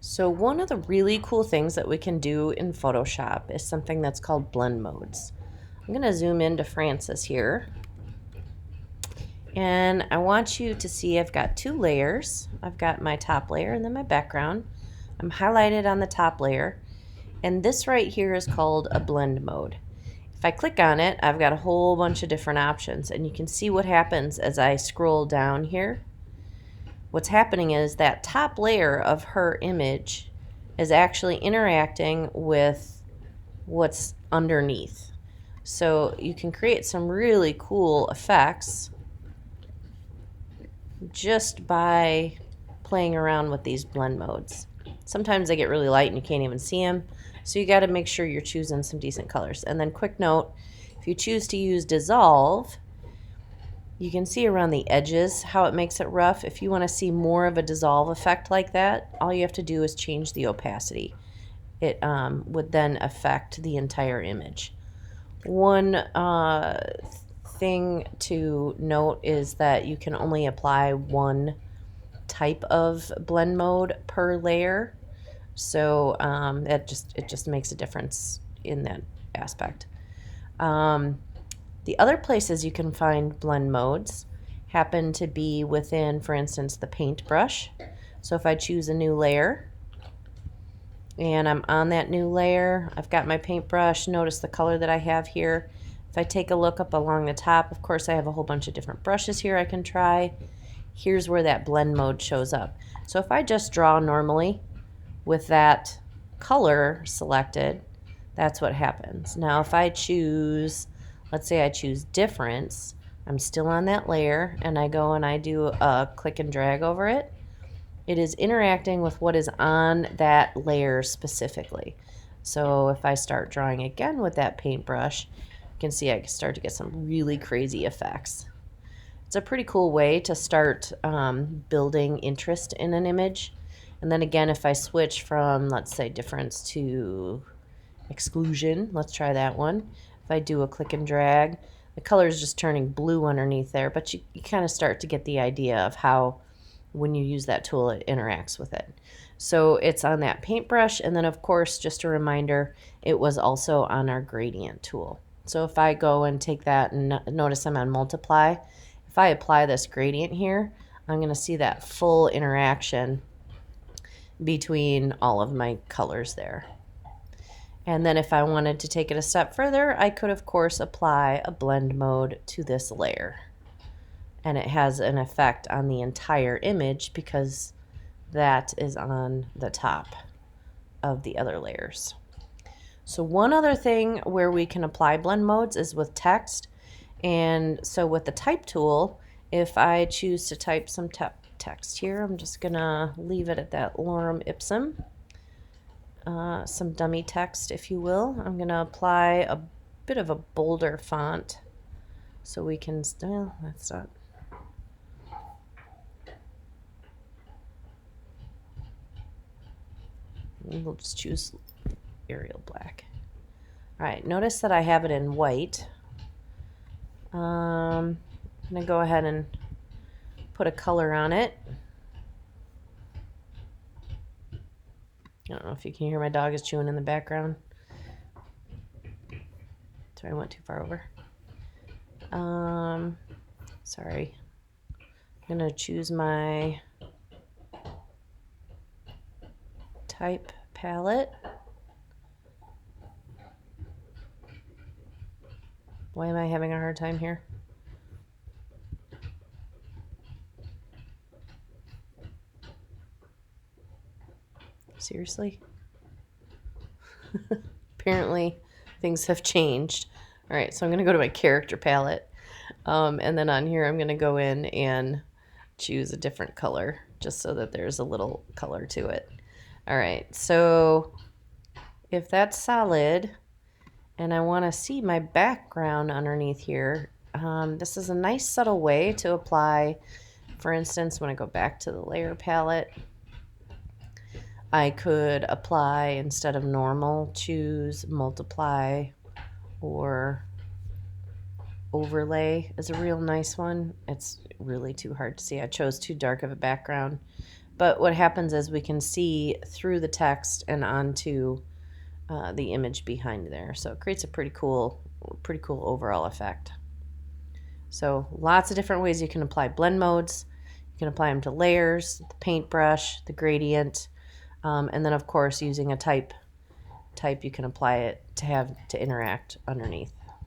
So one of the really cool things that we can do in Photoshop is something that's called blend modes. I'm going to zoom into Francis here. And I want you to see I've got two layers. I've got my top layer and then my background. I'm highlighted on the top layer. And this right here is called a blend mode. If I click on it, I've got a whole bunch of different options. And you can see what happens as I scroll down here. What's happening is that top layer of her image is actually interacting with what's underneath. So you can create some really cool effects just by playing around with these blend modes. Sometimes they get really light and you can't even see them, so you got to make sure you're choosing some decent colors. And then quick note, if you choose to use dissolve, you can see around the edges how it makes it rough. If you want to see more of a dissolve effect like that, all you have to do is change the opacity. It would then affect the entire image. One thing to note is that you can only apply one type of blend mode per layer, so it just makes a difference in that aspect. The other places you can find blend modes happen to be within, for instance, the paintbrush. So if I choose a new layer and I'm on that new layer, I've got my paintbrush. Notice the color that I have here. If I take a look up along the top, of course I have a whole bunch of different brushes here I can try. Here's where that blend mode shows up. So if I just draw normally with that color selected, that's what happens. Now if I choose, let's say I choose difference, I'm still on that layer and I go and I do a click and drag over it. It is interacting with what is on that layer specifically. So if I start drawing again with that paintbrush, you can see I start to get some really crazy effects. It's a pretty cool way to start building interest in an image. And then again, if I switch from, let's say, difference to exclusion, let's try that one. If I do a click and drag, the color is just turning blue underneath there, but you kind of start to get the idea of how, when you use that tool, it interacts with it. So it's on that paintbrush, and then of course, just a reminder, it was also on our gradient tool. So if I go and take that and notice I'm on multiply, if I apply this gradient here, I'm going to see that full interaction between all of my colors there. And then if I wanted to take it a step further, I could of course apply a blend mode to this layer. And it has an effect on the entire image because that is on the top of the other layers. So one other thing where we can apply blend modes is with text. And so with the type tool, if I choose to type some text here, I'm just gonna leave it at that lorem ipsum, some dummy text, if you will. I'm gonna apply a bit of a bolder font so we can, well, that's not, we'll just choose Arial Black. All right, notice that I have it in white. I'm gonna go ahead and put a color on it. I don't know if you can hear my dog is chewing in the background. Sorry, I went too far over. Sorry. I'm gonna choose my type palette. Why am I having a hard time here? Seriously? Apparently things have changed. All right, so I'm gonna go to my character palette. And then on here, I'm gonna go in and choose a different color just so that there's a little color to it. All right, so if that's solid and I wanna see my background underneath here, this is a nice subtle way to apply. For instance, when I go back to the layer palette, I could apply, instead of normal, choose multiply, or overlay is a real nice one. It's really too hard to see. I chose too dark of a background, But what happens is we can see through the text and onto the image behind there. So it creates a pretty cool overall effect. So lots of different ways you can apply blend modes. You can apply them to layers, the paintbrush, the gradient, and then of course using a type you can apply it to interact underneath.